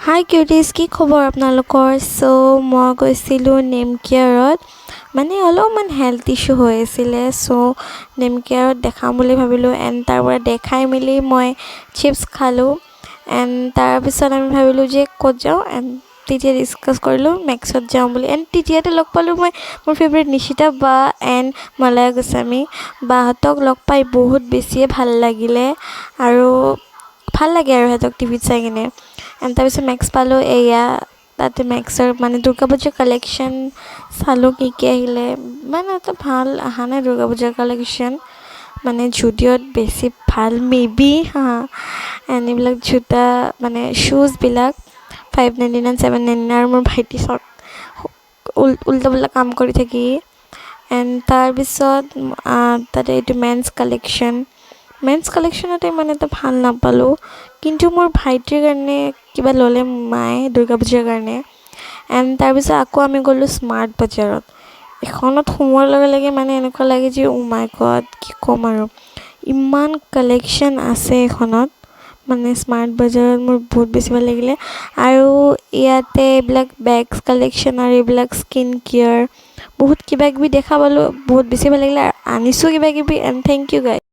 হাই কিউটিজ, কি খবৰ আপোনালোকৰ? মই গৈছিলোঁ নেম কেয়াৰত, মানে অলপমান হেল্থ ইছ্যু হৈ আছিলে। নেম কেয়াৰত দেখাম বুলি ভাবিলোঁ এণ্ড তাৰ পৰা দেখাই মেলি মই চিপছ খালোঁ এণ্ড তাৰপিছত আমি ভাবিলোঁ যে ক'ত যাওঁ এণ্ড তেতিয়া ডিছকাছ কৰিলোঁ মেক্সত যাওঁ বুলি। এণ্ড তেতিয়াতে লগ পালোঁ মই মোৰ ফেভৰেট নিশিতা বা এণ্ড মালায়া গোস্বামী বাহঁতক লগ পাই বহুত বেছিয়ে ভাল লাগিলে আৰু ভাল লাগে আৰু সিহঁতক টিভিত চাই কিনে। এণ্ড তাৰপিছত মেক্স পালোঁ, তাতে মেক্সৰ মানে দুৰ্গা পূজাৰ কালেকশ্যন চালোঁ কি আহিলে। মানে এটা ভাল অহা নাই দুৰ্গা পূজাৰ কালেকশ্যন, মানে জুডিঅ'ত বেছি ভাল মেবি এণ্ড এইবিলাক জোতা মানে শ্বুজবিলাক 599 799 আৰু মোৰ ভাইটি চক উল্টা পুল্টা কাম কৰি থাকি। এণ্ড তাৰপিছত তাতে এইটো মেন্স কালেকশ্যনতে ইমান এটা ভাল নাপালোঁ, কিন্তু মোৰ ভাইটিৰ কাৰণে কিবা ল'লে মায়ে দুৰ্গা পূজাৰ কাৰণে। এণ্ড তাৰপিছত আকৌ আমি গ'লোঁ স্মাৰ্ট বজাৰত। এখনত সোমোৱাৰ লগে লগে মানে এনেকুৱা লাগে যে অ' মাই গড, কি ক'ম আৰু ইমান কালেকশ্যন আছে এখনত, মানে স্মাৰ্ট বজাৰত মোৰ বহুত বেছি ভাল লাগিলে। আৰু ইয়াতে এইবিলাক বেগছ কালেকশ্যন আৰু এইবিলাক স্কিন কেয়াৰ বহুত কিবা কিবি দেখা পালোঁ, বহুত বেছি ভাল লাগিলে আৰু আনিছোঁ কিবা কিবি। And thank you guys.